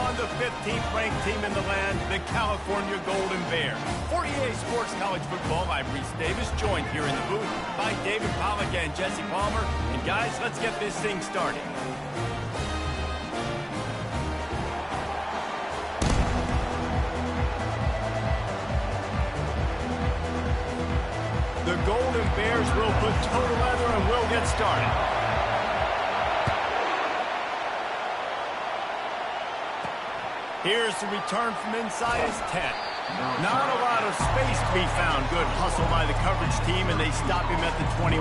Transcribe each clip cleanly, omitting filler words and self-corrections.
on the 15th ranked team in the land, the California Golden Bears. For EA Sports College Football, I'm Reese Davis, joined here in the booth by David Pollack and Jesse Palmer. And guys, let's get this thing started. The Golden Bears will put toe to leather and we'll get started. Here's the return from inside his 10. Not a lot of space to be found. Good hustle by the coverage team, and they stop him at the 21.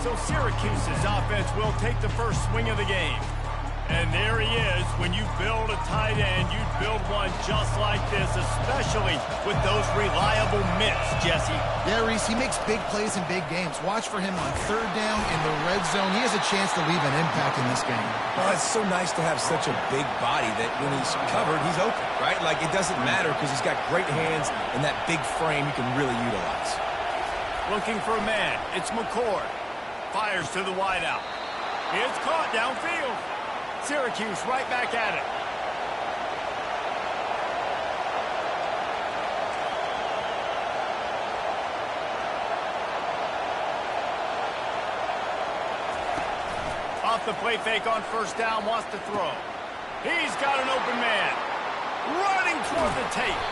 So Syracuse's offense will take the first swing of the game. And there he is. When you build a tight end, you build one just like this, especially with those reliable mitts, Jesse. Yeah, Reese, he makes big plays in big games. Watch for him on third down in the red zone. He has a chance to leave an impact in this game. Well, it's so nice to have such a big body that when he's covered, he's open, right? Like, it doesn't matter because he's got great hands and that big frame you can really utilize. Looking for a man. It's McCord. Fires to the wideout. It's caught downfield. Syracuse right back at it. Off the play fake on first down, wants to throw. He's got an open man. Running toward the tape.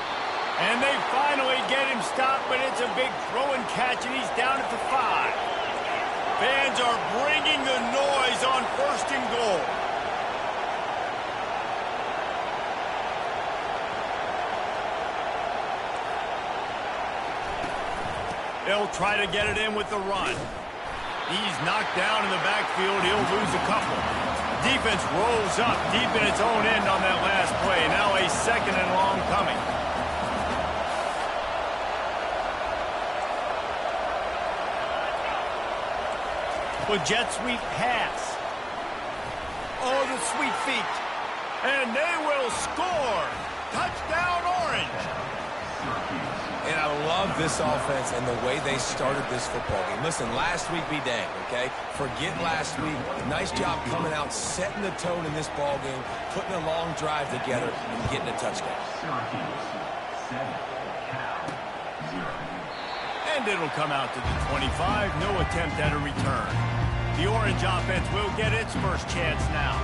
And they finally get him stopped, but it's a big throw and catch, and he's down at the 5. Fans are bringing the noise on first and goal. They'll try to get it in with the run. He's knocked down in the backfield. He'll lose a couple. Defense rolls up deep in its own end on that last play. Now a second and long coming. With jet sweep pass. Oh, the sweet feet. And they will score. Touchdown, Orange. And I love this offense and the way they started this football game. Listen, last week be dang, okay? Forget last week. Nice job coming out, setting the tone in this ball game, putting a long drive together, and getting a touchdown. And it'll come out to the 25. No attempt at a return. The Orange offense will get its first chance now.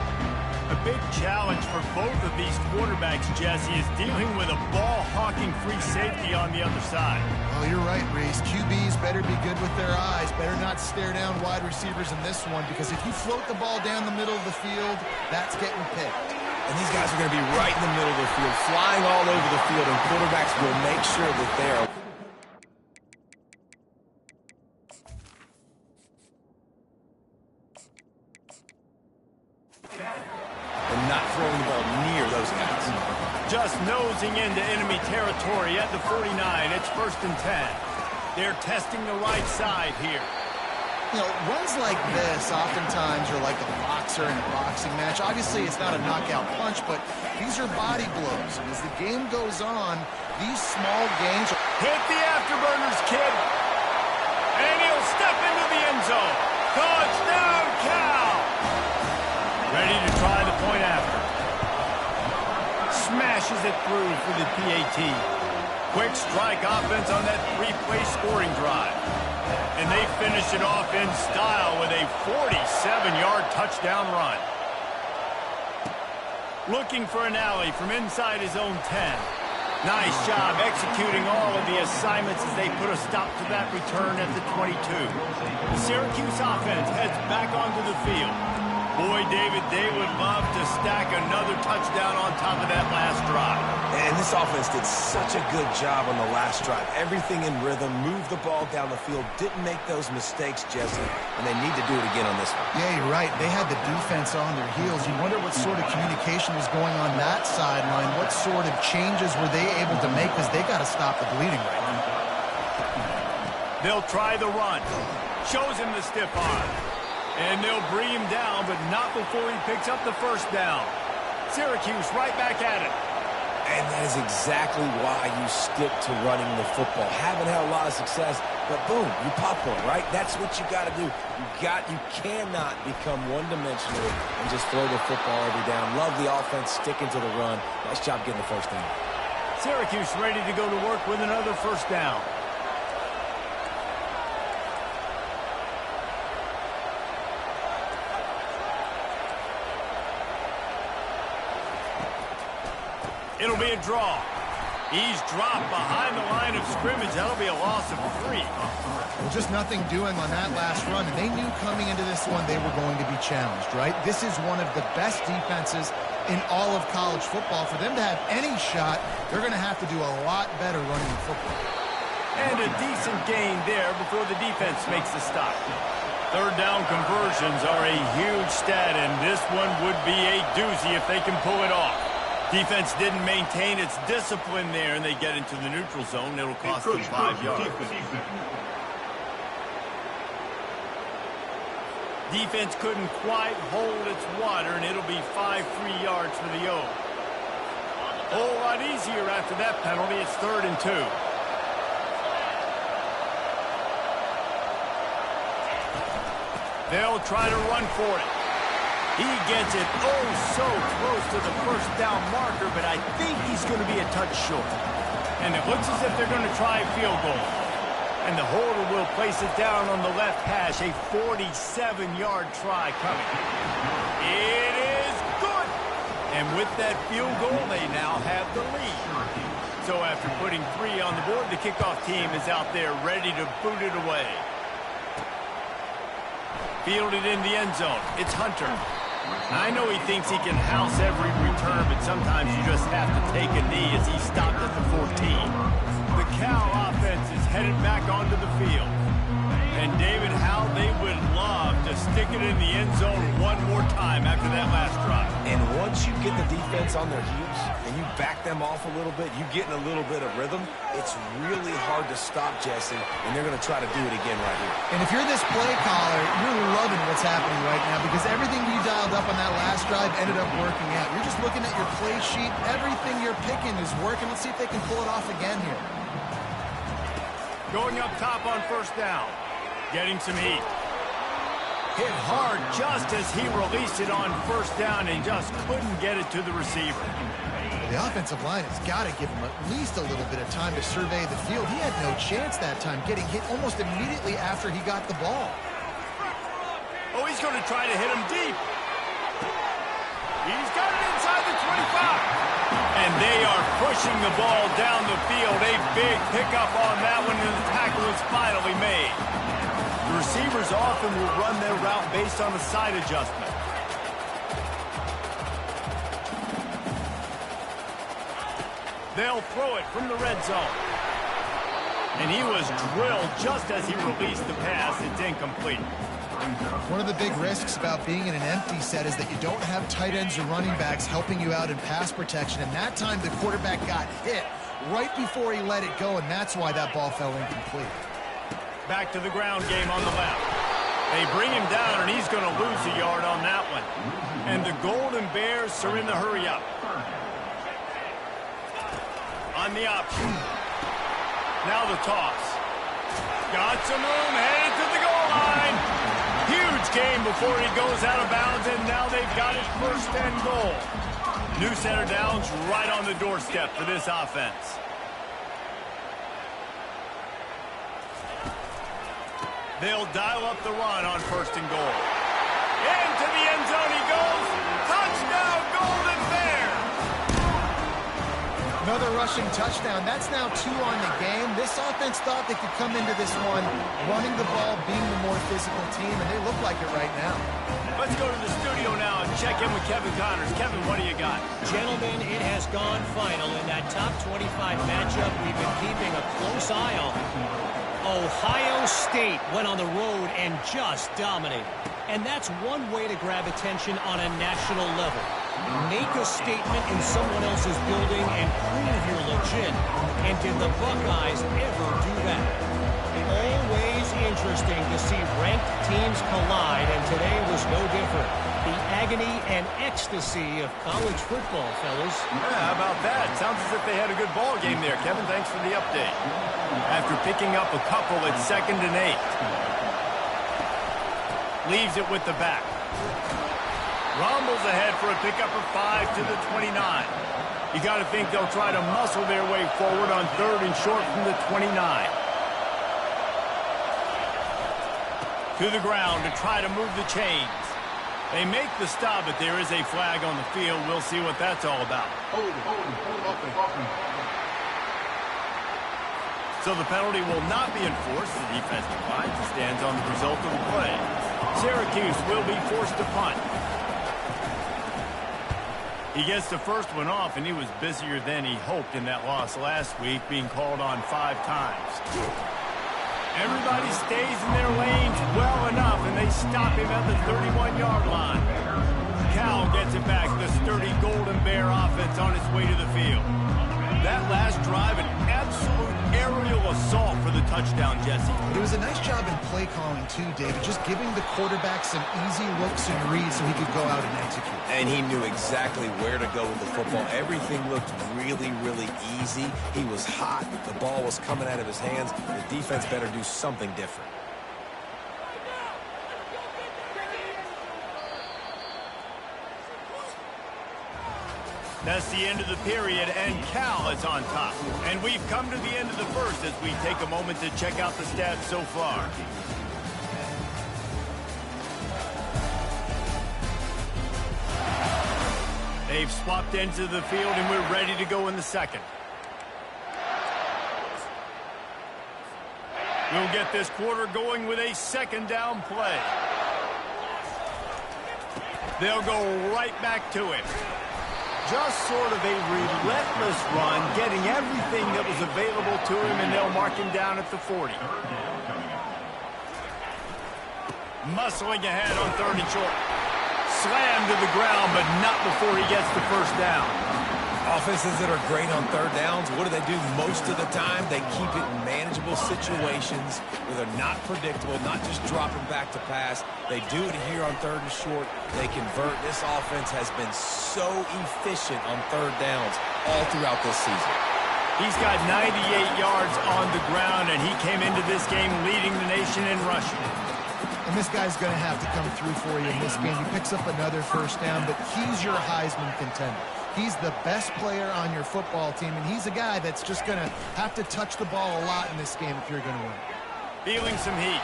A big challenge for both of these quarterbacks, Jesse, is dealing with a ball-hawking free safety on the other side. Well, you're right, Reese. QBs better be good with their eyes. Better not stare down wide receivers in this one, because if you float the ball down the middle of the field, that's getting picked. And these guys are going to be right in the middle of the field, flying all over the field, and quarterbacks will make sure that they're not throwing the ball near those guys. Just nosing into enemy territory at the 49. It's first and 10. They're testing the right side here. You know, runs like this oftentimes are like a boxer in a boxing match. Obviously, it's not a knockout punch, but these are body blows. And as the game goes on, these small gains hit the afterburners, kid. And he'll step into the end zone. Touchdown, Cal! Ready to try the point after. Smashes it through for the PAT. Quick strike offense on that three-play scoring drive. And they finish it off in style with a 47-yard touchdown run. Looking for an alley from inside his own 10. Nice job executing all of the assignments as they put a stop to that return at the 22. The Syracuse offense heads back onto the field. Boy, David, they would love to stack another touchdown on top of that last drive. And this offense did such a good job on the last drive. Everything in rhythm, moved the ball down the field, didn't make those mistakes, Jesse, and they need to do it again on this one. Yeah, you're right. They had the defense on their heels. You wonder what sort of communication was going on that sideline. What sort of changes were they able to make, because they got to stop the bleeding right now. They'll try the run. Shows him the stiff arm. And they'll bring him down, but not before he picks up the first down. Syracuse right back at it. And that is exactly why you stick to running the football. Haven't had a lot of success. but boom, you pop one, right? That's what you got to do. You cannot become one-dimensional and just throw the football every down. Love the offense sticking to the run. Nice job getting the first down. Syracuse ready to go to work with another first down. It'll be a draw. He's dropped behind the line of scrimmage. That'll be a loss of 3. Well, just nothing doing on that last run. And they knew coming into this one they were going to be challenged, right? This is one of the best defenses in all of college football. For them to have any shot, they're going to have to do a lot better running the football. And a decent gain there before the defense makes the stop. Third down conversions are a huge stat, and this one would be a doozy if they can pull it off. Defense didn't maintain its discipline there, and they get into the neutral zone. It'll cost them 5 yards. Defense couldn't quite hold its water, and it'll be 5 free yards for the O. A whole lot easier after that penalty. It's 3rd and 2. They'll try to run for it. He gets it oh so close to the first down marker, but I think he's going to be a touch short. And it looks as if they're going to try a field goal. And the holder will place it down on the left hash, a 47-yard try coming. It is good! And with that field goal, they now have the lead. So after putting 3 on the board, the kickoff team is out there ready to boot it away. Fielded in the end zone. It's Hunter. I know he thinks he can house every return, but sometimes you just have to take a knee as he stopped at the 14. The Cal offense is headed back onto the field. And David, how they would love to stick it in the end zone one more time after that last drive. And once you get the defense on their heels and you back them off a little bit, you get in a little bit of rhythm, it's really hard to stop, Jesse, and they're going to try to do it again right here. And if you're this play caller, you're loving what's happening right now because everything you dialed up on that last drive ended up working out. You're just looking at your play sheet. Everything you're picking is working. Let's see if they can pull it off again here. Going up top on first down. Getting some heat. Hit hard just as he released it on first down and just couldn't get it to the receiver. The offensive line has got to give him at least a little bit of time to survey the field. He had no chance that time, getting hit almost immediately after he got the ball. Oh, he's going to try to hit him deep. He's got it inside the 25. And they are pushing the ball down the field. A big pickup on that one, and the tackle is finally made. The receivers often will run their route based on a side adjustment. They'll throw it from the red zone. And he was drilled just as he released the pass. It's incomplete. One of the big risks about being in an empty set is that you don't have tight ends or running backs helping you out in pass protection. And that time the quarterback got hit right before he let it go, and that's why that ball fell incomplete. Back to the ground game on the left. They bring him down, and he's going to lose a yard on that one. And the Golden Bears are in the hurry-up. On the option. Now the toss. Got some room, headed to the goal line. Huge game before he goes out of bounds, and now they've got his first and goal. New center downs right on the doorstep for this offense. They'll dial up the run on first and goal. Into the end zone he goes. Touchdown, Golden Bears! Another rushing touchdown. That's now 2 on the game. This offense thought they could come into this one running the ball, being the more physical team, and they look like it right now. Let's go to the studio now and check in with Kevin Connors. Kevin, what do you got? Gentlemen, it has gone final in that top 25 matchup. We've been keeping a close eye on. Ohio State went on the road and just dominated. And that's one way to grab attention on a national level. Make a statement in someone else's building and prove you're legit. And did the Buckeyes ever do that? Always interesting to see ranked teams collide, and today was no different. The agony and ecstasy of college football, fellas. Yeah, how about that? Sounds as if they had a good ball game there. Kevin, thanks for the update. After picking up a couple, it's 2nd and 8. Leaves it with the back. Rumbles ahead for a pickup of 5 to the 29. You got to think they'll try to muscle their way forward on 3rd and short from the 29. To the ground to try to move the chains. They make the stop, but there is a flag on the field. We'll see what that's all about. So the penalty will not be enforced. The defense declines and stands on the result of the play. Syracuse will be forced to punt. He gets the first one off, and he was busier than he hoped in that loss last week, being called on 5 times. Everybody stays in their lanes well enough, and they stop him at the 31-yard line. Cal gets it back. The sturdy Golden Bear offense on its way to the field. That last drive, an absolute aerial assault for the touchdown, Jesse. But it was a nice job in play calling, too, David. Just giving the quarterback some easy looks and reads so he could go out and execute. And he knew exactly where to go with the football. Everything looked really, really easy. He was hot. The ball was coming out of his hands. The defense better do something different. That's the end of the period, and Cal is on top. And we've come to the end of the first as we take a moment to check out the stats so far. They've swapped into the field, and we're ready to go in the second. We'll get this quarter going with a 2nd down play. They'll go right back to it. Just sort of a relentless run, getting everything that was available to him, and they'll mark him down at the 40. Muscling ahead on 3rd and short. Slammed to the ground, but not before he gets the first down. Offenses that are great on 3rd downs, what do? Most of the time, they keep it in manageable situations where they're not predictable, not just dropping back to pass. They do it here on 3rd and short. They convert. This offense has been so efficient on 3rd downs all throughout this season. He's got 98 yards on the ground, and he came into this game leading the nation in rushing. And this guy's going to have to come through for you in this game. He picks up another first down, but he's your Heisman contender. He's the best player on your football team, and he's a guy that's just going to have to touch the ball a lot in this game if you're going to win. Feeling some heat.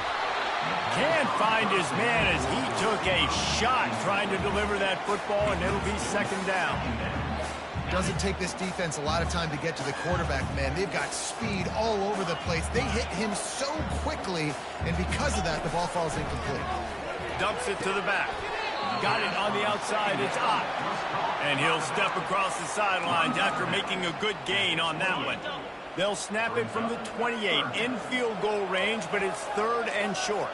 Can't find his man as he took a shot trying to deliver that football, and it'll be 2nd down. Doesn't take this defense a lot of time to get to the quarterback, man. They've got speed all over the place. They hit him so quickly, and because of that, the ball falls incomplete. Dumps it to the back. Got it on the outside. It's Ott. And he'll step across the sidelines after making a good gain on that one. They'll snap it from the 28 in field goal range, but it's 3rd and short.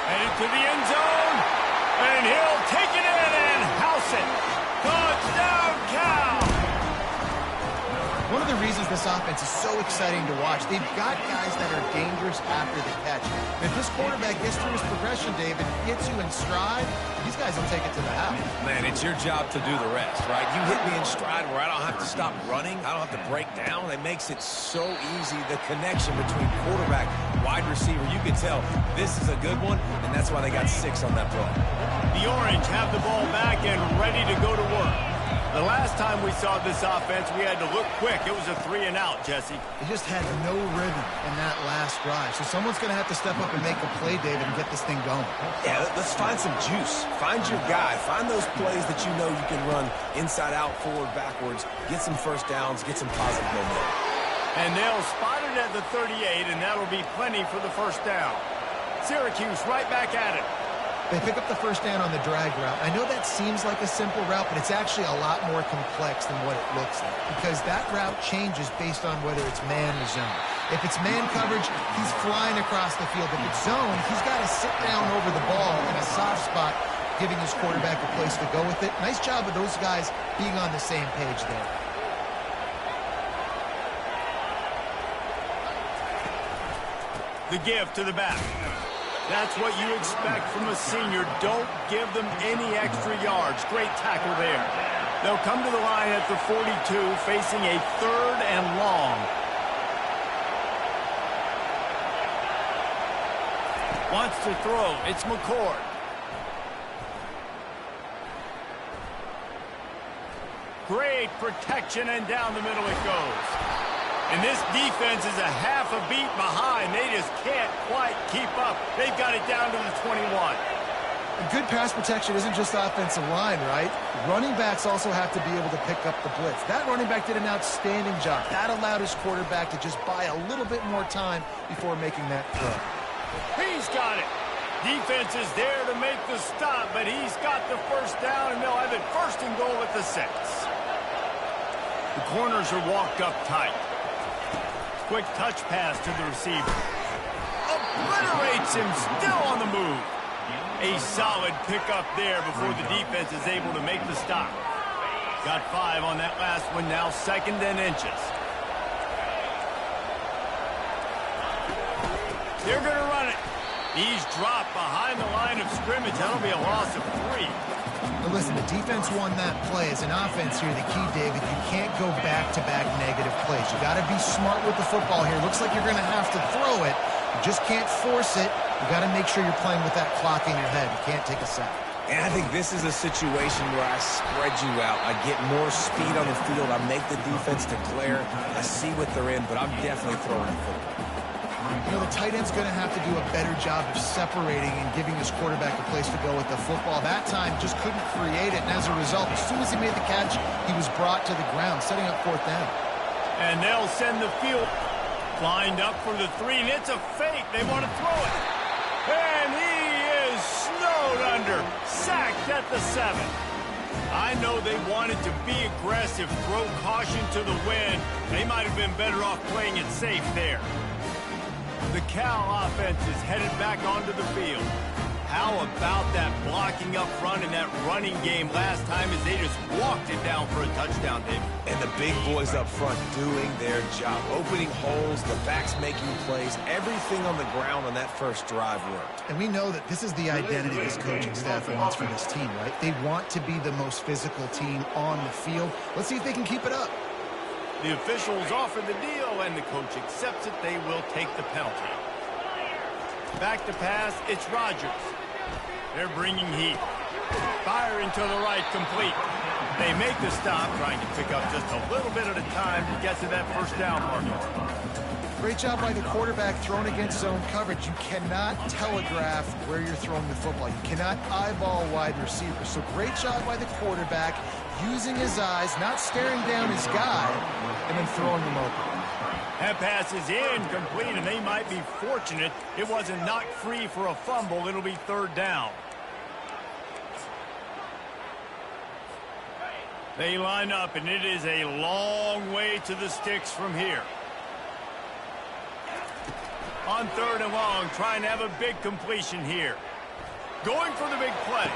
Headed to the end zone, and he'll take it in and house it. Touchdown, Cal! One of the reasons this offense is so exciting to watch, they've got guys that are dangerous after the catch. And if this quarterback gets through his progression, David, gets you in stride, these guys will take it to the house. Man, it's your job to do the rest, right? You hit me in stride where I don't have to stop running. I don't have to break down. It makes it so easy. The connection between quarterback, wide receiver, you can tell this is a good one, and that's why they got 6 on that play. The Orange have the ball back and ready to go to work. The last time we saw this offense, we had to look quick. It was a 3-and-out, Jesse. They just had no rhythm in that last drive. So someone's going to have to step up and make a play, David, and get this thing going. Yeah, let's find some juice. Find your guy. Find those plays that you know you can run inside out, forward, backwards. Get some first downs. Get some positive momentum. And they'll spot it at the 38, and that'll be plenty for the first down. Syracuse right back at it. They pick up the first down on the drag route. I know that seems like a simple route, but it's actually a lot more complex than what it looks like because that route changes based on whether it's man or zone. If it's man coverage, he's flying across the field. If it's zone, he's got to sit down over the ball in a soft spot, giving his quarterback a place to go with it. Nice job of those guys being on the same page there. The give to the back. That's what you expect from a senior. Don't give them any extra yards. Great tackle there. They'll come to the line at the 42, facing a 3rd and long. Wants to throw. It's McCord. Great protection, and down the middle it goes. And this defense is a half a beat behind. They just can't quite keep up. They've got it down to the 21. Good pass protection isn't just offensive line, right? Running backs also have to be able to pick up the blitz. That running back did an outstanding job. That allowed his quarterback to just buy a little bit more time before making that throw. He's got it. Defense is there to make the stop, but he's got the first down, and they'll have it 1st and goal at the 6. The corners are walked up tight. Quick touch pass to the receiver. Obliterates him, still on the move. A solid pickup there before the defense is able to make the stop. Got 5 on that last one, now 2nd and inches. They're going to run it. He's dropped behind the line of scrimmage. That'll be a loss of 3. But listen, the defense won that play. As an offense here, the key, David, you can't go back-to-back negative plays. You got to be smart with the football here. Looks like you're going to have to throw it. You just can't force it. You got to make sure you're playing with that clock in your head. You can't take a sack. And I think this is a situation where I spread you out. I get more speed on the field. I make the defense declare. I see what they're in, but I'm definitely throwing the football. You know, the tight end's going to have to do a better job of separating and giving his quarterback a place to go with the football. That time just couldn't create it, and as a result, as soon as he made the catch, he was brought to the ground, setting up 4th down. And they'll send the field lined up for the 3, and it's a fake. They want to throw it. And he is snowed under, sacked at the 7. I know they wanted to be aggressive, throw caution to the wind. They might have been better off playing it safe there. The Cal offense is headed back onto the field. How about that blocking up front and that running game last time as they just walked it down for a touchdown, Dave? And the big boys up front doing their job. Opening holes, the backs making plays. Everything on the ground on that first drive worked. And we know that this is the identity this coaching staff wants for this team, right? They want to be the most physical team on the field. Let's see if they can keep it up. The officials offer the deal, and the coach accepts it. They will take the penalty. Back to pass, it's Rodgers. They're bringing heat. Firing to the right, complete. They make the stop, trying to pick up just a little bit at a time to get to that 1st down marker. Great job by the quarterback thrown against zone coverage. You cannot telegraph where you're throwing the football. You cannot eyeball wide receivers. So great job by the quarterback using his eyes, not staring down his guy, and then throwing him open. That pass is incomplete, and they might be fortunate it wasn't knocked free for a fumble. It'll be 3rd down. They line up, and it is a long way to the sticks from here. On 3rd and long, trying to have a big completion here. Going for the big play.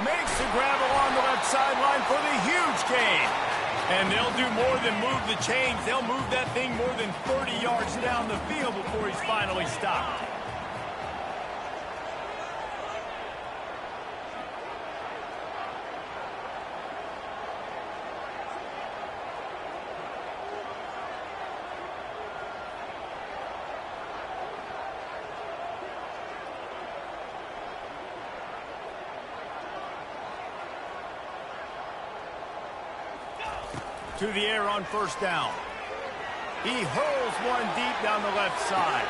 Makes the grab along the left sideline for the huge gain. And they'll do more than move the chains. They'll move that thing more than 30 yards down the field before he's finally stopped. To the air on 1st down. He hurls one deep down the left side.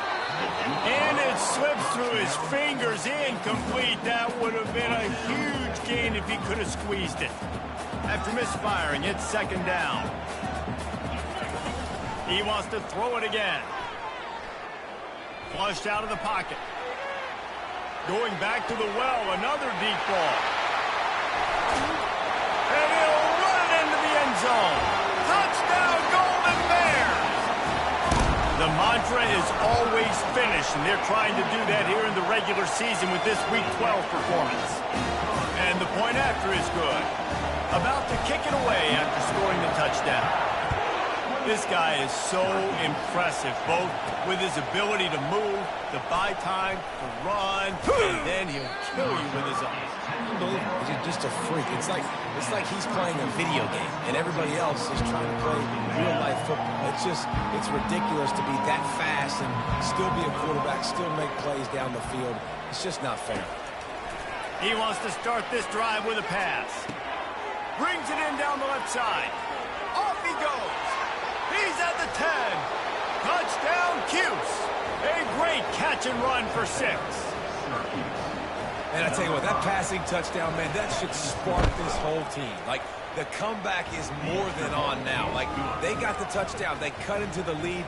And it slips through his fingers, incomplete. That would have been a huge gain if he could have squeezed it. After misfiring, it's 2nd down. He wants to throw it again. Flushed out of the pocket. Going back to the well, another deep ball. And he'll run it into the end zone. Touchdown, Golden Bears! The mantra is always finish. tradition. They're trying to do that here in the regular season with this Week 12 performance. And the point after is good. About to kick it away after scoring the touchdown. This guy is so impressive, both with his ability to move, to buy time, to run, and then he'll kill you with his arms. Unbelievable. He's just a freak. It's like he's playing a video game, and everybody else is trying to play real-life football. It's ridiculous to be that fast and still be a quarterback, still make plays down the field. It's just not fair. He wants to start this drive with a pass. Brings it in down the left side. Off he goes. He's at the 10. Touchdown, Cuse. A great catch and run for 6. And I tell you what, that passing touchdown, man, that should spark this whole team. Like, the comeback is more than on now. Like, they got the touchdown. They cut into the lead.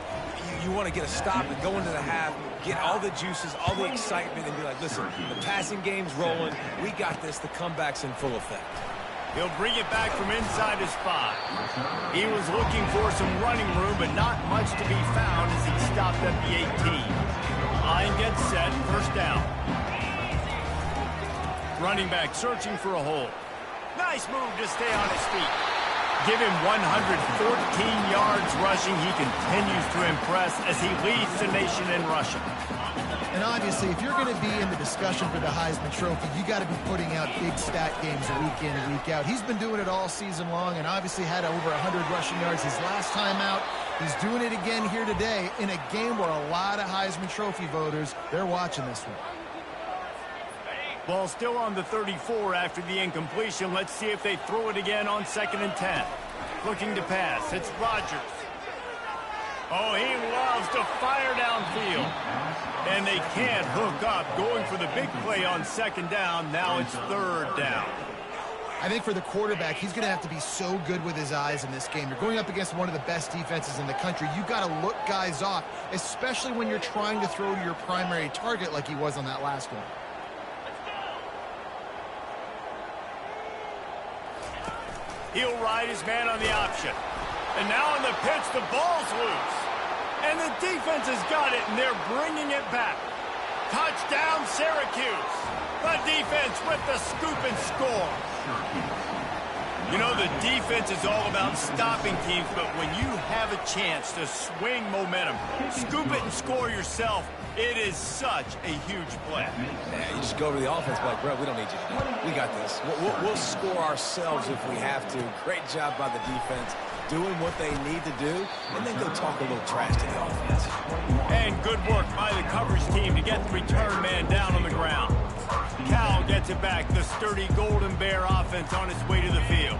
You want to get a stop and go into the half, get all the juices, all the excitement, and be like, listen, the passing game's rolling. We got this. The comeback's in full effect. He'll bring it back from inside his 5. He was looking for some running room, but not much to be found as he stopped at the 18. Line gets set, first down. Running back searching for a hole. Nice move to stay on his feet. Give him 114 yards rushing. He continues to impress as he leads the nation in rushing. And obviously, if you're going to be in the discussion for the Heisman Trophy, you got to be putting out big stat games week in and week out. He's been doing it all season long and obviously had over 100 rushing yards his last time out. He's doing it again here today in a game where a lot of Heisman Trophy voters, they're watching this one. Ball still on the 34 after the incompletion. Let's see if they throw it again on 2nd and 10. Looking to pass. It's Rodgers. Oh, he loves to fire downfield. And they can't hook up. Going for the big play on 2nd down. Now it's 3rd down. I think for the quarterback, he's going to have to be so good with his eyes in this game. You're going up against one of the best defenses in the country. You've got to look guys off, especially when you're trying to throw to your primary target like he was on that last one. He'll ride his man on the option. And now on the pitch, the ball's loose. And the defense has got it, and they're bringing it back. Touchdown, Syracuse. The defense with the scoop and score. You know, the defense is all about stopping teams, but when you have a chance to swing momentum, scoop it and score yourself, it is such a huge play. Yeah, you just go over to the offense, like, bro, we don't need you to do it. We got this. We'll score ourselves if we have to. Great job by the defense, doing what they need to do, and then go talk a little trash to the offense. And good work by the coverage team to get the return man down on the ground. Cal gets it back. The sturdy Golden Bear offense on its way to the field.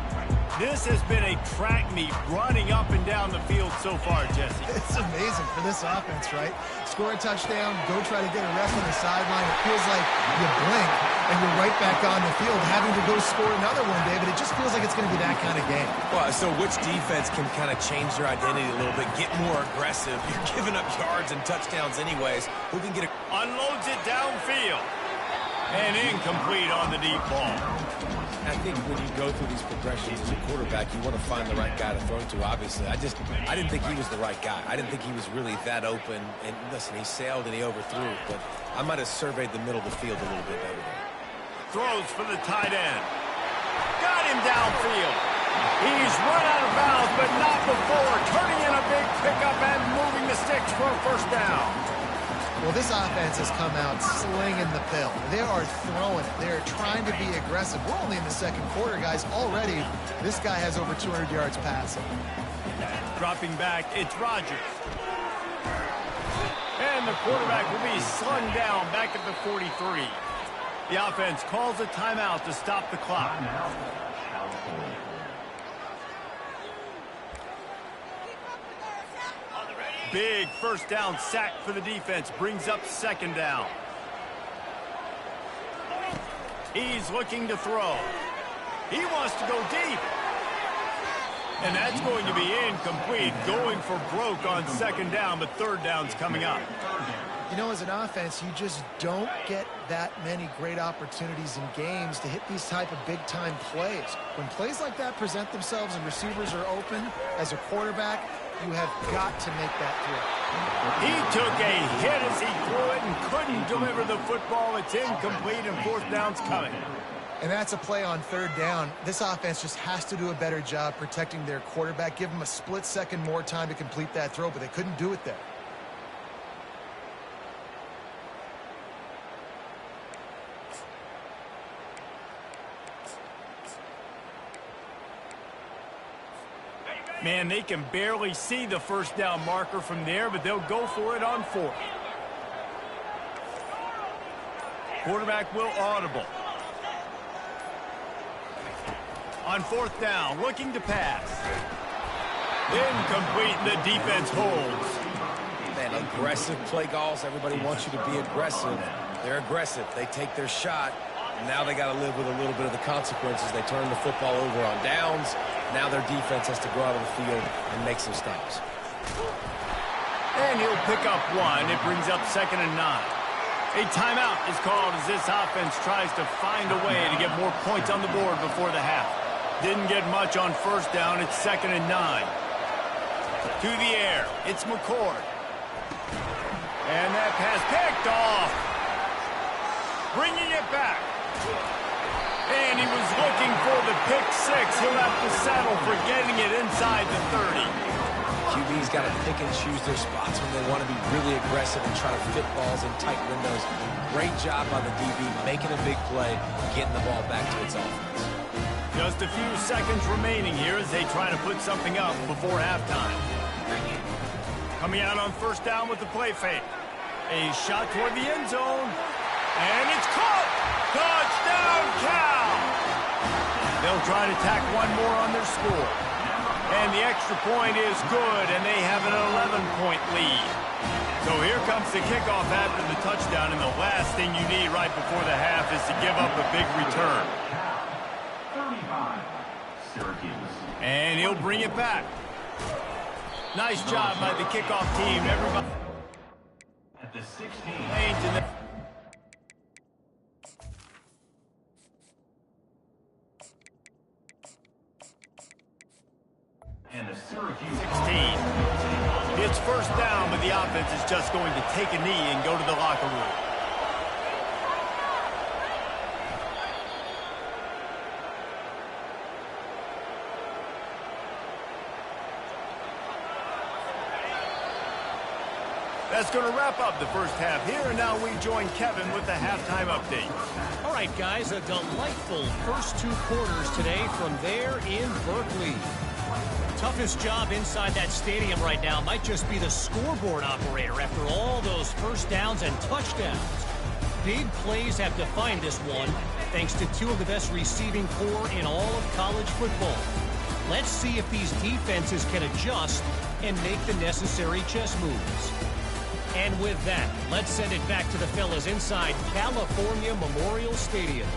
This has been a track meet running up and down the field so far, Jesse. It's amazing for this offense, right? Score a touchdown, go try to get a rest on the sideline. It feels like you blink and you're right back on the field having to go score another one, David. It just feels like it's going to be that kind of game. Well, so which defense can kind of change their identity a little bit, get more aggressive? You're giving up yards and touchdowns anyways. Who can get it? Unloads it downfield. And incomplete on the deep ball. I think when you go through these progressions as a quarterback, you want to find the right guy to throw to, obviously. I didn't think he was the right guy. I didn't think he was really that open. And listen, he sailed and he overthrew it, but I might have surveyed the middle of the field a little bit better there. Throws for the tight end. Got him downfield. He's run out of bounds, but not before. Turning in a big pickup and moving the sticks for a first down. Well, this offense has come out slinging the pill. They are throwing it. They are trying to be aggressive. We're only in the 2nd quarter, guys. Already, this guy has over 200 yards passing. Dropping back, it's Rodgers. And the quarterback will be slung down back at the 43. The offense calls a timeout to stop the clock. Big first down sack for the defense. Brings up 2nd down. He's looking to throw. He wants to go deep. And that's going to be incomplete. Going for broke on 2nd down, but 3rd down's coming up. You know, as an offense, you just don't get that many great opportunities in games to hit these type of big-time plays. When plays like that present themselves and receivers are open, as a quarterback, you have got to make that throw. He took a hit as he threw couldn't deliver the football. It's incomplete, and fourth down's coming. And that's a play on third down. This offense just has to do a better job protecting their quarterback. Give them a split second more time to complete that throw, but they couldn't do it there. Man, they can barely see the first down marker from there, but they'll go for it on fourth. Quarterback will audible. On fourth down, looking to pass. Incomplete, the defense holds. Man, aggressive play calls. Everybody wants you to be aggressive. They're aggressive. They take their shot. Now they got to live with a little bit of the consequences. They turn the football over on downs. Now their defense has to go out of the field and make some stops. And he'll pick up one. It brings up 2nd and 9. A timeout is called as this offense tries to find a way to get more points on the board before the half. Didn't get much on first down. It's 2nd and 9. To the air. It's McCord. And that pass picked off. Bringing it back. And he was looking for the pick six. He'll have to settle for getting it inside the 30. QB's got to pick and choose their spots when they want to be really aggressive and try to fit balls in tight windows. Great job by the DB making a big play, getting the ball back to its offense. Just a few seconds remaining here as they try to put something up before halftime. Coming out on first down with the play fake. A shot toward the end zone. And it's caught! Touchdown, Cal! They'll try to tack one more on their score. And the extra point is good, and they have an 11-point lead. So here comes the kickoff after the touchdown, and the last thing you need right before the half is to give up a big return. 35, Syracuse. And he'll bring it back. Nice job by the kickoff team. Everybody At the 16. And the Syracuse 16. It's first down, but the offense is just going to take a knee and go to the locker room. That's going to wrap up the first half here, and now we join Kevin with the halftime update. All right, guys, a delightful first two quarters today from there in Berkeley. Toughest job inside that stadium right now might just be the scoreboard operator after all those first downs and touchdowns. Big plays have defined this one, thanks to two of the best receiving corps in all of college football. Let's see if these defenses can adjust and make the necessary chess moves. And with that, let's send it back to the fellas inside California Memorial Stadium.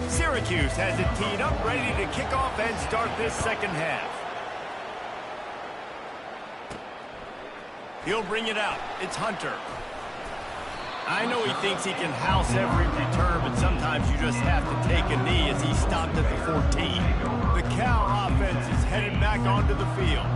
Syracuse has it teed up, ready to kick off and start this second half. He'll bring it out. It's Hunter. I know he thinks he can house every return, but sometimes you just have to take a knee as he stopped at the 14. The Cal offense is headed back onto the field.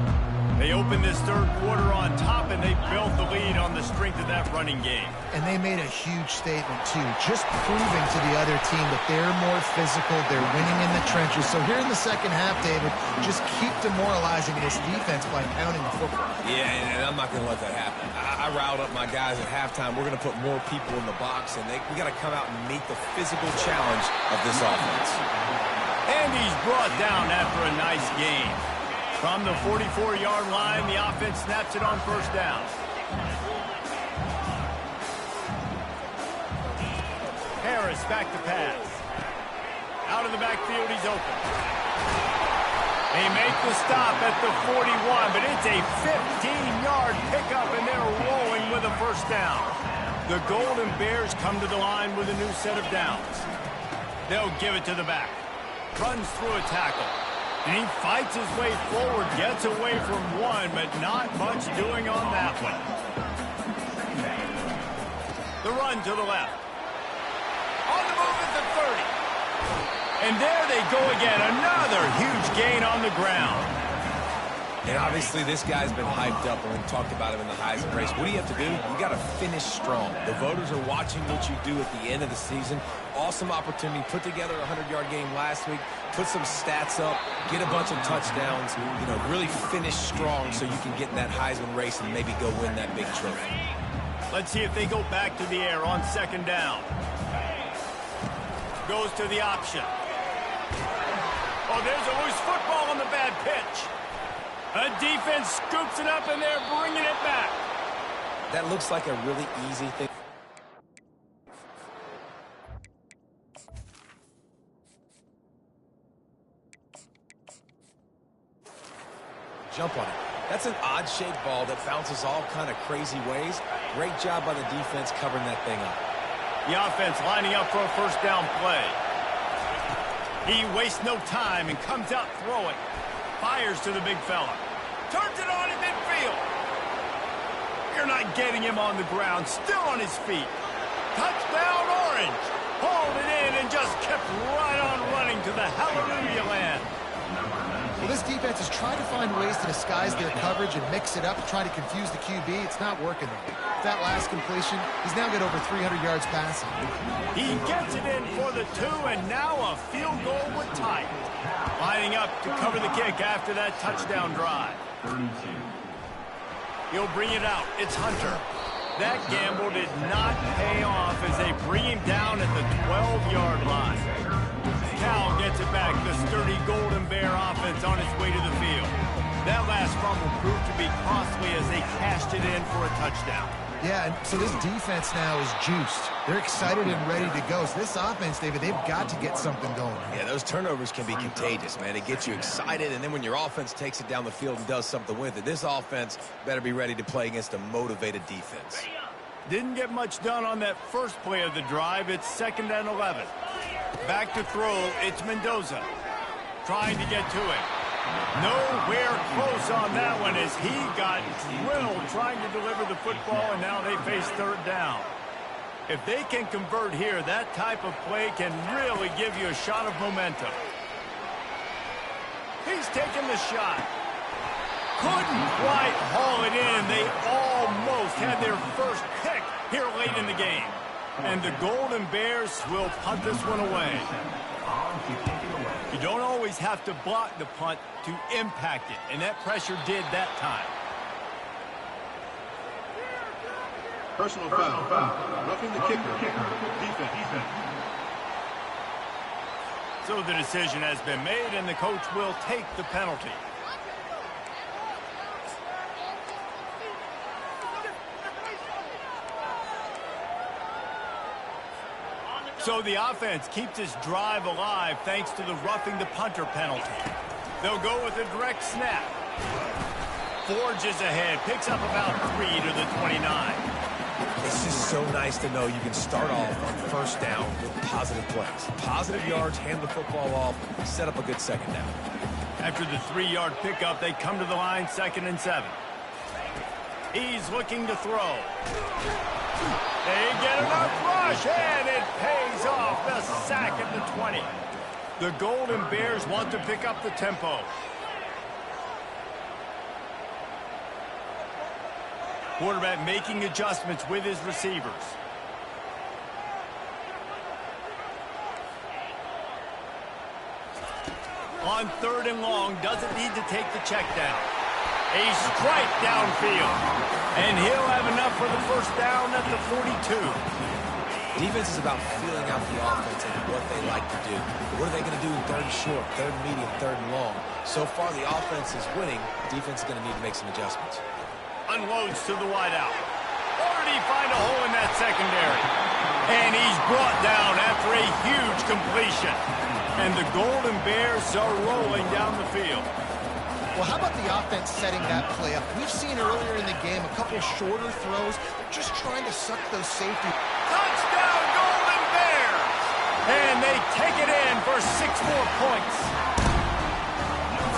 They opened this third quarter on top, and they built the lead on the strength of that running game. And they made a huge statement, too, just proving to the other team that they're more physical, they're winning in the trenches. So here in the second half, David, just keep demoralizing this defense by pounding the football. Yeah, and I'm not going to let that happen. I riled up my guys at halftime. We're going to put more people in the box, and we got to come out and meet the physical challenge of this offense. And he's brought down after a nice game. From the 44-yard line, the offense snaps it on first down. Harris back to pass. Out of the backfield, he's open. They make the stop at the 41, but it's a 15-yard pickup, and they're rolling with a first down. The Golden Bears come to the line with a new set of downs. They'll give it to the back. Runs through a tackle. And he fights his way forward, gets away from one, but not much doing on that one. The run to the left. On the move at the 30. And there they go again. Another huge gain on the ground. And obviously this guy's been hyped up and we talked about him in the Heisman race. What do you have to do? You got to finish strong. The voters are watching what you do at the end of the season. Awesome opportunity. Put together a 100-yard game last week. Put some stats up. Get a bunch of touchdowns. You know, really finish strong so you can get in that Heisman race and maybe go win that big trophy. Let's see if they go back to the air on second down. Goes to the option. Oh, there's a loose football on the bad pitch. A defense scoops it up, and they're bringing it back. That looks like a really easy thing. Jump on it. That's an odd-shaped ball that bounces all kind of crazy ways. Great job by the defense covering that thing up. The offense lining up for a first down play. He wastes no time and comes out throwing. Fires to the big fella. Turns it on in midfield. You're not getting him on the ground. Still on his feet. Touchdown Orange. Hauled it in and just kept right on running to the hallelujah land. Well, this defense is trying to find ways to disguise their coverage and mix it up to try to confuse the QB. It's not working, though. That last completion, he's now got over 300 yards passing. He gets it in for the 2, and now a field goal would tie it. Lining up to cover the kick after that touchdown drive. 32. He'll bring it out. It's Hunter. That gamble did not pay off as they bring him down at the 12-yard line. Cal gets it back. The sturdy Golden Bear offense on its way to the field. That last fumble proved to be costly as they cashed it in for a touchdown. Yeah, and so this defense now is juiced. They're excited and ready to go. So this offense, David, they've got to get something going. Yeah, those turnovers can be contagious, man. It gets you excited, and then when your offense takes it down the field and does something with it, this offense better be ready to play against a motivated defense. Didn't get much done on that first play of the drive. It's 2nd and 11. Back to throw, it's Mendoza. Trying to get to it. Nowhere close on that one as he got drilled trying to deliver the football, and now they face 3rd down. If they can convert here, that type of play can really give you a shot of momentum. He's taking the shot. Couldn't quite haul it in. They almost had their first pick here late in the game. And the Golden Bears will punt this one away. You don't always have to block the punt to impact it, and that pressure did that time. Personal foul. Roughing the kicker. Defense. So the decision has been made, and the coach will take the penalty. So the offense keeps this drive alive thanks to the roughing the punter penalty. They'll go with a direct snap. Forges ahead, picks up about 3 to the 29. It's just so nice to know you can start off on first down with positive plays. Positive yards, hand the football off, set up a good second down. After the 3-yard pickup, they come to the line 2nd and 7. He's looking to throw. They get enough rush, and it pays off. The sack at the 20. The Golden Bears want to pick up the tempo. Quarterback making adjustments with his receivers. On 3rd and long, doesn't need to take the check down. A strike downfield. And he'll have enough for the first down at the 42. Defense is about feeling out the offense and what they like to do. What are they going to do in 3rd and short, 3rd and medium, 3rd and long? So far, the offense is winning. Defense is going to need to make some adjustments. Unloads to the wideout. Or did he find a hole in that secondary? And he's brought down after a huge completion. And the Golden Bears are rolling down the field. Well, how about the offense setting that play up? We've seen earlier in the game a couple shorter throws. They're just trying to suck those safety. Touchdown, Golden Bears! And they take it in for 6 more points.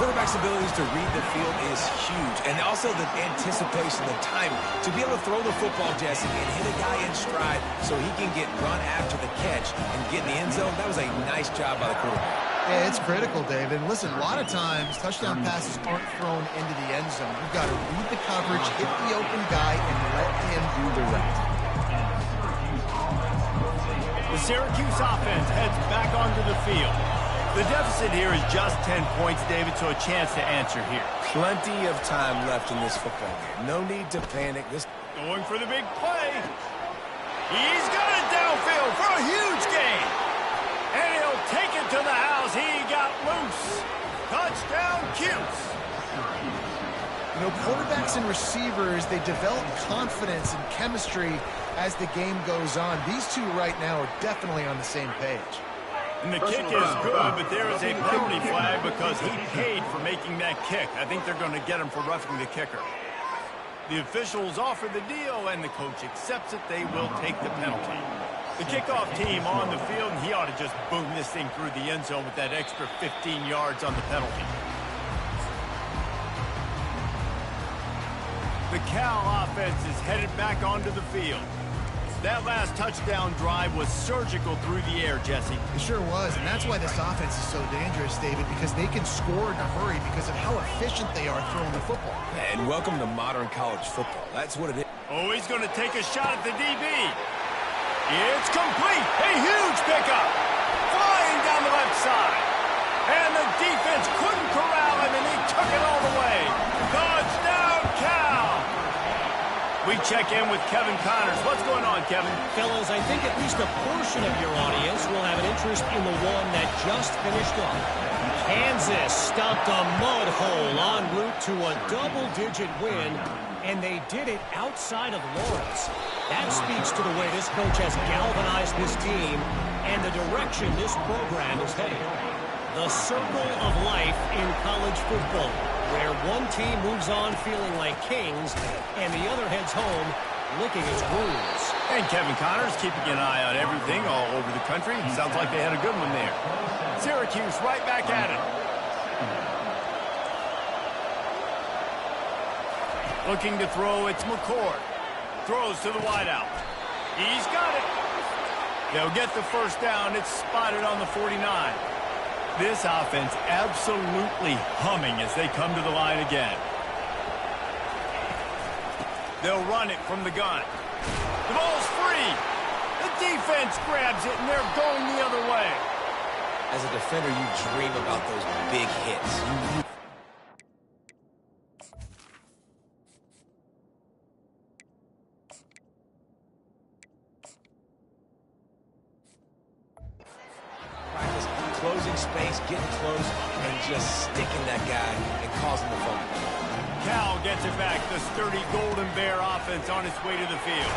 quarterback's abilities to read the field is huge. And also the anticipation, the timing. To be able to throw the football, Jesse, and hit a guy in stride so he can get run after the catch and get in the end zone, that was a nice job by the quarterback. Yeah, it's critical, David. And listen, a lot of times, touchdown passes aren't thrown into the end zone. You've got to read the coverage, hit the open guy, and let him do the rest. The Syracuse offense heads back onto the field. The deficit here is just 10 points, David, so a chance to answer here. Plenty of time left in this football game. No need to panic. Going for the big play. He's got it downfield for a huge gain. And he'll take it to the house. He got loose. Touchdown, Cuse. You know, quarterbacks and receivers, they develop confidence and chemistry as the game goes on. These two right now are definitely on the same page. And the kick is good, but there is a penalty flag because he paid for making that kick. I think they're going to get him for roughing the kicker. The officials offer the deal, and the coach accepts it. They will take the penalty. The kickoff team on the field, and he ought to just boom this thing through the end zone with that extra 15 yards on the penalty. The Cal offense is headed back onto the field. That last touchdown drive was surgical through the air, Jesse. It sure was, and that's why this offense is so dangerous, David, because they can score in a hurry because of how efficient they are throwing the football. And welcome to modern college football. That's what it is. Oh, he's going to take a shot at the DB. It's complete. A huge pickup. Flying down the left side. And the defense couldn't corral him, and he took it all the way. Touchdown, Cal. We check in with Kevin Connors. What's going on, Kevin? Fellas, I think at least a portion of your audience will have an interest in the one that just finished up. Kansas stopped a mud hole en route to a double-digit win, and they did it outside of Lawrence. That speaks to the way this coach has galvanized this team and the direction this program is heading. The circle of life in college football, where one team moves on feeling like kings and the other heads home licking its wounds. And Kevin Connors keeping an eye on everything all over the country. Sounds like they had a good one there. Syracuse right back at it. Looking to throw, it's McCord. Throws to the wideout. He's got it. They'll get the first down. It's spotted on the 49. This offense absolutely humming as they come to the line again. They'll run it from the gun. The ball's free. The defense grabs it, and they're going the other way. As a defender, you dream about those big hits. Closing space, getting close, and just sticking that guy and causing the fumble. Cal gets it back. The sturdy Golden Bear offense on its way to the field.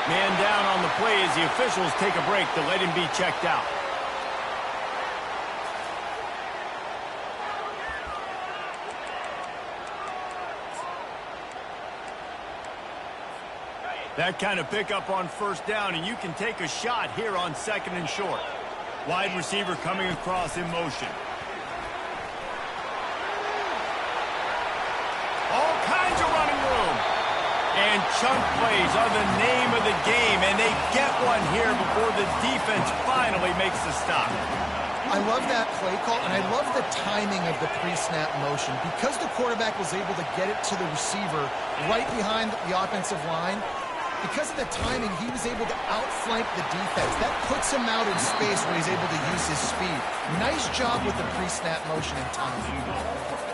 Man down on the play as the officials take a break to let him be checked out. That kind of pickup on first down, and you can take a shot here on second and short. Wide receiver coming across in motion. All kinds of running room. And chunk plays are the name of the game, and they get one here before the defense finally makes the stop. I love that play call, and I love the timing of the pre-snap motion. Because the quarterback was able to get it to the receiver right behind the offensive line, because of the timing, he was able to outflank the defense. That puts him out in space where he's able to use his speed. Nice job with the pre-snap motion and timing.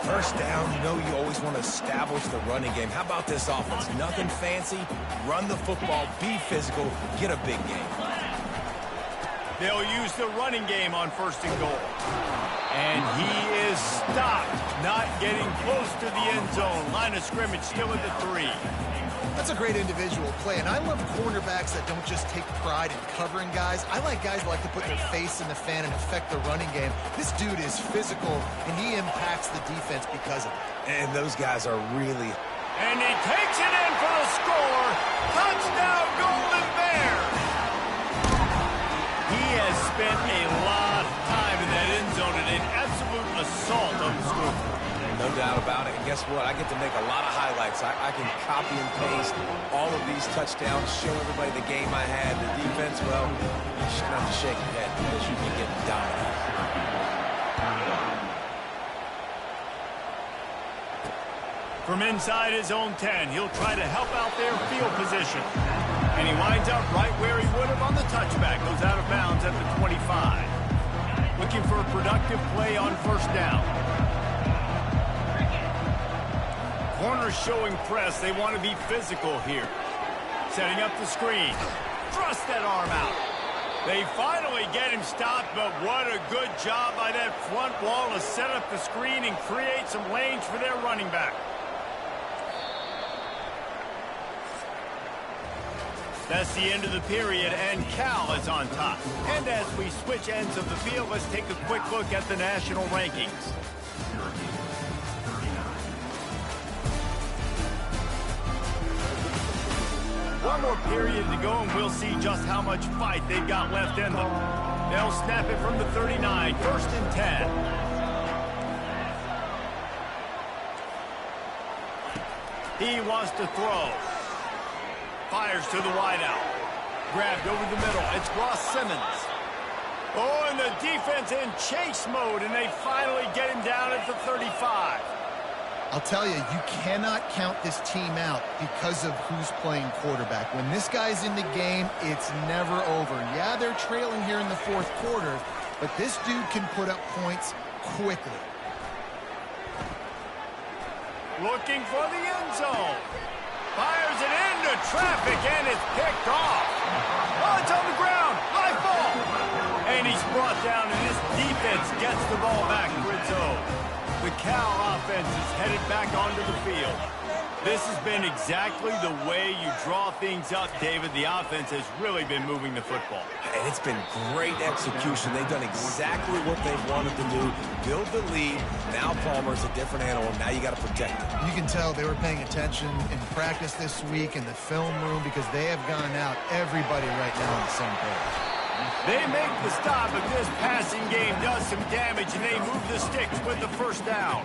First down, you know you always want to establish the running game. How about this offense? Nothing fancy. Run the football, be physical, get a big game. They'll use the running game on first and goal. And he is stopped, not getting close to the end zone. Line of scrimmage still at the 3. That's a great individual play, and I love cornerbacks that don't just take pride in covering guys. I like guys that like to put their face in the fan and affect the running game. This dude is physical, and he impacts the defense because of it. And those guys are really... And he takes it in for the score. Touchdown, Golden Bear. He has spent a lot of time in that end zone and an absolute assault on the score. No doubt about it. And guess what? I get to make a lot of highlights. I can copy and paste all of these touchdowns, show everybody the game I had. The defense, well, you shouldn't have to shake your head because you can get dominated. From inside his own 10, he'll try to help out their field position. And he winds up right where he would have on the touchback. Goes out of bounds at the 25. Looking for a productive play on first down. Corners showing press. They want to be physical here. Setting up the screen. Thrust that arm out. They finally get him stopped, but what a good job by that front wall to set up the screen and create some lanes for their running back. That's the end of the period, and Cal is on top. And as we switch ends of the field, let's take a quick look at the national rankings. One more period to go, and we'll see just how much fight they've got left in them. They'll snap it from the 39, 1st and 10. He wants to throw. Fires to the wideout. Grabbed over the middle. It's Ross Simmons. Oh, and the defense in chase mode, and they finally get him down at the 35. I'll tell you, you cannot count this team out because of who's playing quarterback. When this guy's in the game, it's never over. Yeah, they're trailing here in the 4th quarter, but this dude can put up points quickly. Looking for the end zone. Fires it into traffic, and it's picked off. Oh, it's on the ground. High ball. And he's brought down, and this defense gets the ball back for its own. The Cal offense is headed back onto the field. This has been exactly the way you draw things up, David. The offense has really been moving the football. And it's been great execution. They've done exactly what they've wanted to do. Build the lead. Now Palmer's a different animal. Now you got to protect him. You can tell they were paying attention in practice this week in the film room because they have gone out everybody right now on the same page. They make the stop, but this passing game does some damage, and they move the sticks with the first down.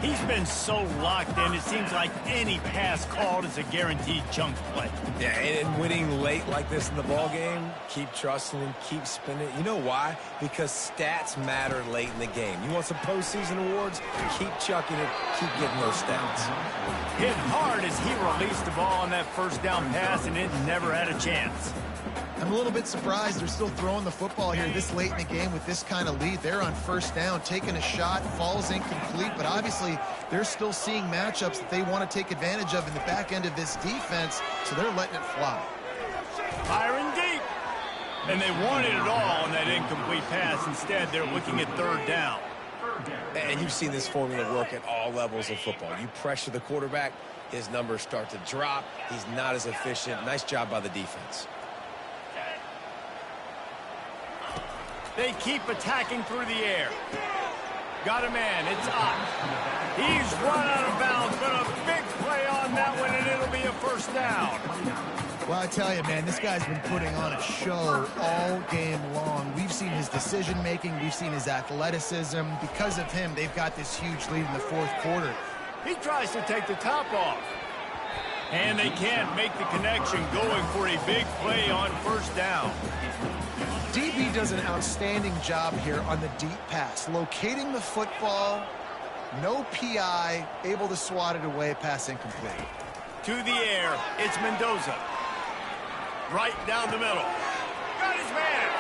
He's been so locked in, it seems like any pass called is a guaranteed chunk play. Yeah, and winning late like this in the ball game, keep trusting him, keep spinning. You know why? Because stats matter late in the game. You want some postseason awards? Keep chucking it, keep getting those stats. Hit hard as he released the ball on that first down pass, and it never had a chance. I'm a little bit surprised they're still throwing the football here this late in the game with this kind of lead. They're on first down, taking a shot, falls incomplete, but obviously they're still seeing matchups that they want to take advantage of in the back end of this defense, so they're letting it fly. Firing deep. And they wanted it all on that incomplete pass. Instead, they're looking at 3rd down. And you've seen this formula work at all levels of football. You pressure the quarterback, his numbers start to drop. He's not as efficient. Nice job by the defense. They keep attacking through the air. Got a man. It's up. He's run out of bounds, but a big play on that one, and it'll be a first down. Well, I tell you, man, this guy's been putting on a show all game long. We've seen his decision-making. We've seen his athleticism. Because of him, they've got this huge lead in the 4th quarter. He tries to take the top off. And they can't make the connection, going for a big play on first down. DB does an outstanding job here on the deep pass, locating the football, no PI, able to swat it away, pass incomplete. To the air, it's Mendoza. Right down the middle. Got his man.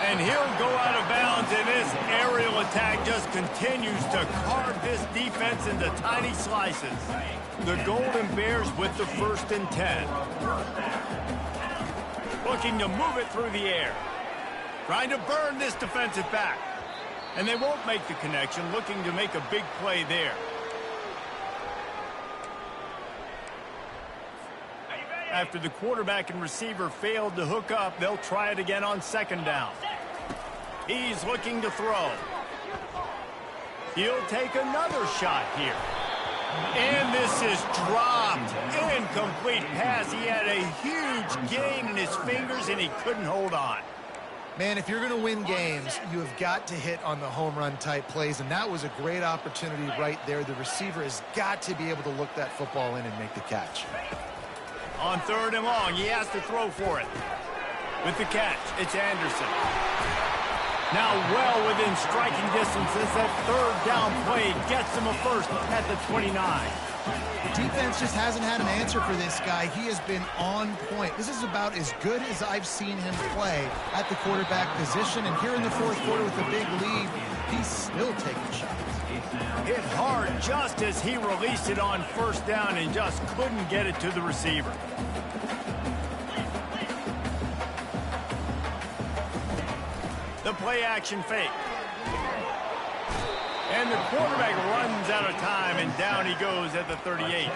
And he'll go out of bounds, and this aerial attack just continues to carve this defense into tiny slices. The Golden Bears with the 1st and 10. Looking to move it through the air. Trying to burn this defensive back. And they won't make the connection, looking to make a big play there. After the quarterback and receiver failed to hook up, they'll try it again on 2nd down. He's looking to throw. He'll take another shot here. And this is dropped. Incomplete pass. He had a huge gain in his fingers, and he couldn't hold on. Man, if you're going to win games, you have got to hit on the home run type plays, and that was a great opportunity right there. The receiver has got to be able to look that football in and make the catch. On 3rd and long, he has to throw for it. With the catch, it's Anderson. Now well within striking distance as that 3rd down play gets him a first at the 29. The defense just hasn't had an answer for this guy. He has been on point. This is about as good as I've seen him play at the quarterback position. And here in the 4th quarter with a big lead, he's still taking shots. Hit hard just as he released it on 1st down and just couldn't get it to the receiver. The play action fake. And the quarterback runs out of time, and down he goes at the 38.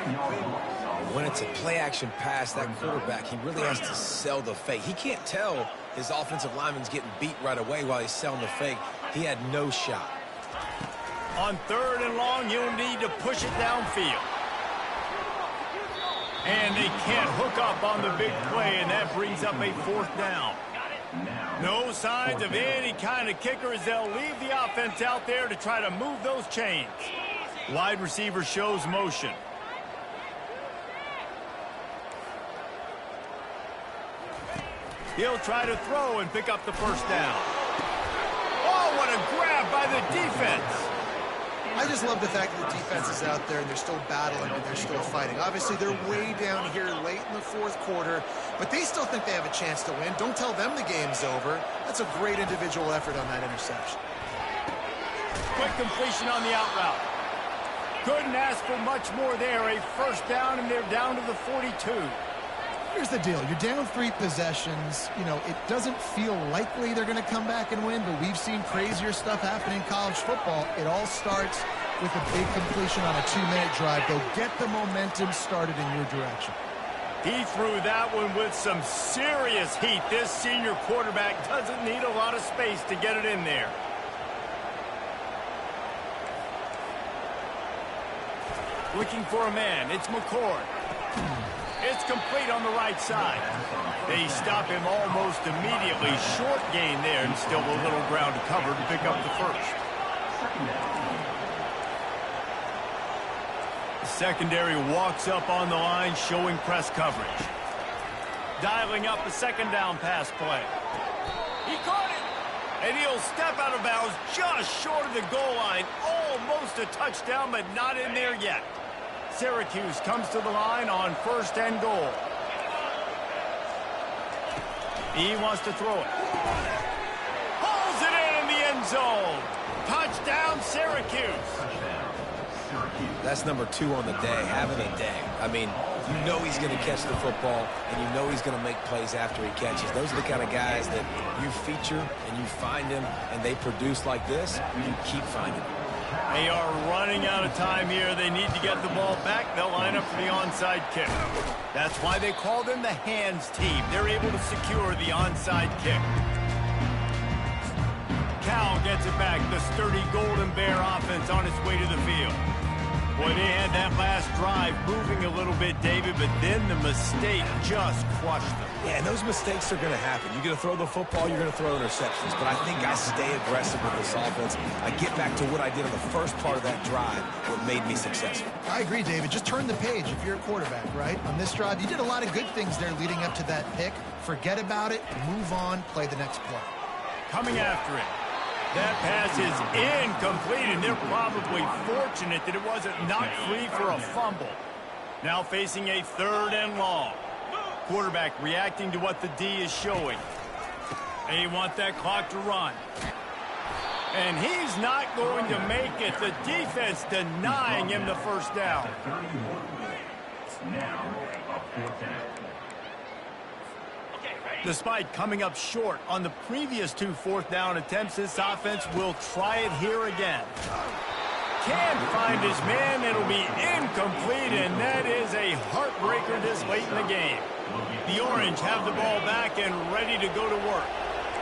When it's a play-action pass, that quarterback, he really has to sell the fake. He can't tell his offensive lineman's getting beat right away while he's selling the fake. He had no shot. On 3rd and long, you'll need to push it downfield. And they can't hook up on the big play, and that brings up a 4th down. No signs of any kind of kicker as they'll leave the offense out there to try to move those chains. Wide receiver shows motion. He'll try to throw and pick up the 1st down. Oh, what a grab by the defense. I just love the fact that the defense is out there and they're still battling and they're still fighting. Obviously, they're way down here late in the 4th quarter, but they still think they have a chance to win. Don't tell them the game's over. That's a great individual effort on that interception. Quick completion on the out route. Couldn't ask for much more there. A 1st down, and they're down to the 42. Here's the deal. You're down 3 possessions. You know, it doesn't feel likely they're going to come back and win, but we've seen crazier stuff happen in college football. It all starts with a big completion on a 2-minute drive. They'll get the momentum started in your direction. He threw that one with some serious heat. This senior quarterback doesn't need a lot of space to get it in there. Looking for a man. It's McCord. It's complete on the right side. They stop him almost immediately. Short gain there, and still a little ground to cover to pick up the 1st. The secondary walks up on the line, showing press coverage. Dialing up the 2nd down pass play. He caught it! And he'll step out of bounds just short of the goal line. Almost a touchdown, but not in there yet. Syracuse comes to the line on 1st and goal. He wants to throw it. Pulls it in the end zone. Touchdown, Syracuse. That's number 2 on the day, having a day. I mean, you know he's going to catch the football, and you know he's going to make plays after he catches. Those are the kind of guys that you feature and you find them, and they produce like this, you keep finding them. They are running out of time here. They need to get the ball back. They'll line up for the onside kick. That's why they call them the hands team. They're able to secure the onside kick. Cal gets it back. The sturdy Golden Bear offense on its way to the field. Boy, they had that last drive moving a little bit, David, but then the mistake just crushed them. Yeah, and those mistakes are going to happen. You're going to throw the football, you're going to throw interceptions. But I think I stay aggressive with this offense. I get back to what I did on the first part of that drive, what made me successful. I agree, David. Just turn the page if you're a quarterback, right? On this drive, you did a lot of good things there leading up to that pick. Forget about it, move on, play the next play. Coming after it. That pass is incomplete, and they're probably fortunate that it wasn't knocked free for a fumble. Now facing a 3rd and long. Quarterback reacting to what the D is showing. They want that clock to run. And he's not going to make it. The defense denying him the 1st down. Now, a 4th down. Despite coming up short on the previous 2 4th down attempts, this offense will try it here again. Can't find his man. It'll be incomplete, and that is a heartbreaker this late in the game. The Orange have the ball back and ready to go to work.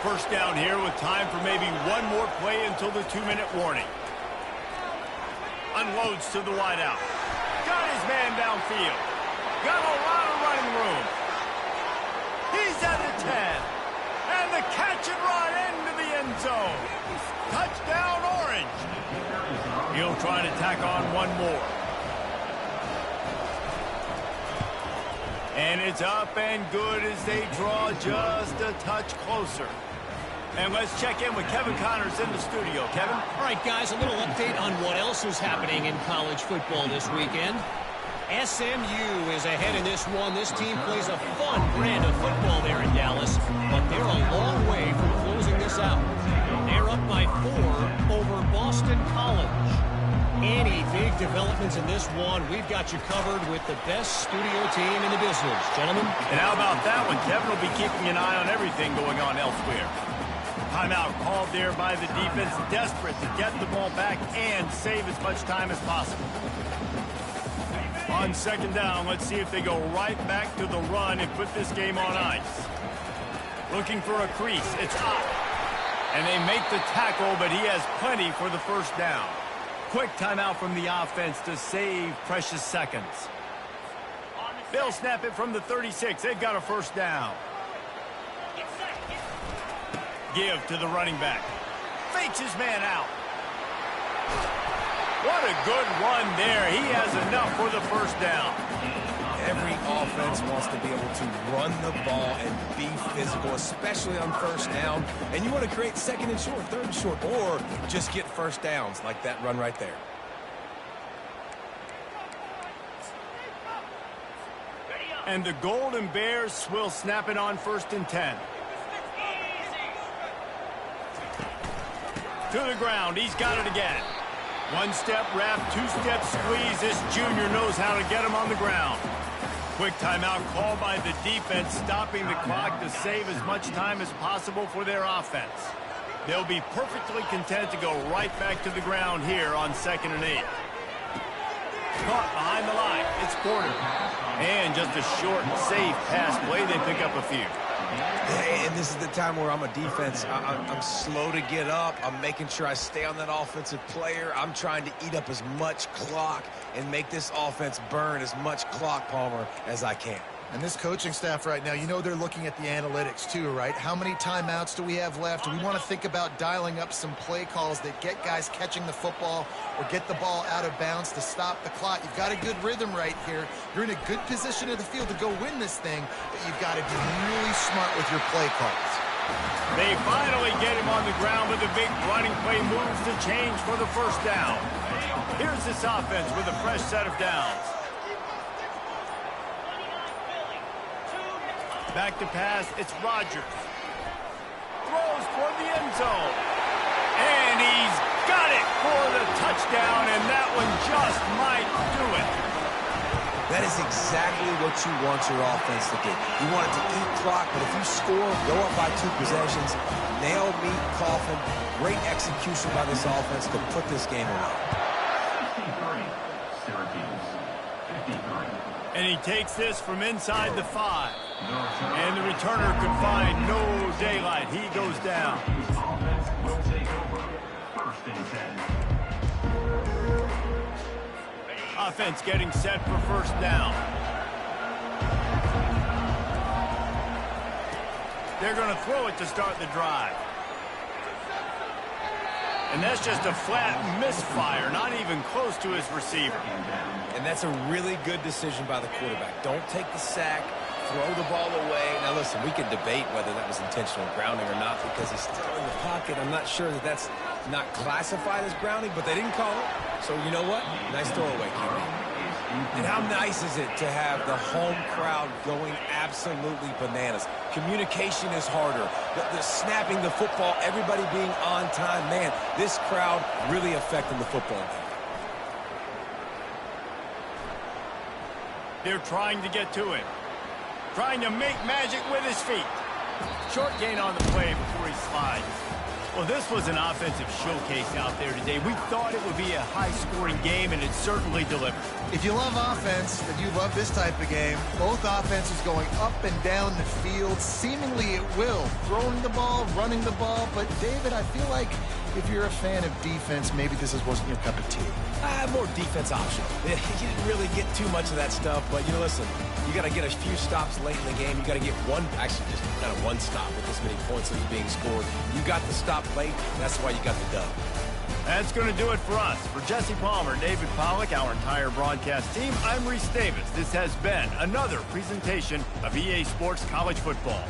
1st down here with time for maybe one more play until the 2-minute warning. Unloads to the wideout. Got his man downfield. Got a lot of running room. He's at the 10. And And the catch and run into the end zone. Touchdown, Orange. He'll try to tack on one more. And it's up and good as they draw just a touch closer. And let's check in with Kevin Connors in the studio. Kevin? All right, guys, a little update on what else is happening in college football this weekend. SMU is ahead in this one. This team plays a fun brand of football there in Dallas, but they're a long way from closing this out. They're up by 4 over Boston College. Any big developments in this one, we've got you covered with the best studio team in the business, gentlemen. And how about that one? Kevin will be keeping an eye on everything going on elsewhere. Timeout called there by the defense, desperate to get the ball back and save as much time as possible. On second down, let's see if they go right back to the run and put this game on ice. Looking for a crease. It's up. And they make the tackle, but he has plenty for the first down. Quick timeout from the offense to save precious seconds. They'll snap it from the 36. They've got a first down. Give to the running back. Fakes his man out. What a good run there. He has enough for the first down. Every offense wants to be able to run the ball and be physical, especially on first down. And you want to create second and short, third and short, or just get first downs like that run right there. And the Golden Bears will snap it on 1st and 10. To the ground. He's got it again. One-step wrap, two-step squeeze. This junior knows how to get him on the ground. Quick timeout called by the defense, stopping the clock to save as much time as possible for their offense. They'll be perfectly content to go right back to the ground here on 2nd and 8. Caught behind the line. It's Porter. And just a short, safe pass play. They pick up a few. And this is the time where I'm a defense. I'm slow to get up. I'm making sure I stay on that offensive player. I'm trying to eat up as much clock and make this offense burn as much clock, Palmer, as I can. And this coaching staff right now, you know they're looking at the analytics too, right? How many timeouts do we have left? We want to think about dialing up some play calls that get guys catching the football or get the ball out of bounds to stop the clock. You've got a good rhythm right here. You're in a good position of the field to go win this thing, but you've got to be really smart with your play calls. They finally get him on the ground with a big running play, moves the change for the first down. Here's this offense with a fresh set of downs. Back to pass, it's Rodgers. Throws toward the end zone. And he's got it for the touchdown, and that one just might do it. That is exactly what you want your offense to do. You want it to eat clock, but if you score, go up by 2 possessions, nail, meet, coffin, great execution by this offense to put this game away. 53, Syracuse. 53. And he takes this from inside the 5. And the returner could find no daylight. He goes down. Offense will take over. 1st and 10. Offense getting set for first down. They're going to throw it to start the drive. And that's just a flat misfire, not even close to his receiver. And that's a really good decision by the quarterback. Don't take the sack, throw the ball away. Now, listen, we can debate whether that was intentional grounding or not because he's still in the pocket. I'm not sure that that's not classified as grounding, but they didn't call it. So, you know what? Nice throwaway, QB. And how nice is it to have the home crowd going absolutely bananas? Communication is harder. The snapping the football, everybody being on time. Man, this crowd really affecting the football game. They're trying to get to him. Trying to make magic with his feet. Short gain on the play before he slides. Well, this was an offensive showcase out there today. We thought it would be a high-scoring game, and it certainly delivered. If you love offense, then you love this type of game. Both offenses going up and down the field, seemingly at will. Throwing the ball, running the ball. But, David, I feel like if you're a fan of defense, maybe this wasn't your cup of tea. More defense optional. You didn't really get too much of that stuff, but, listen, you got to get a few stops late in the game. You got to get just kind of one stop with this many points that are being scored. You got the stop late, and that's why you got the dub. That's going to do it for us. For Jesse Palmer, David Pollack, our entire broadcast team, I'm Reese Davis. This has been another presentation of EA Sports College Football.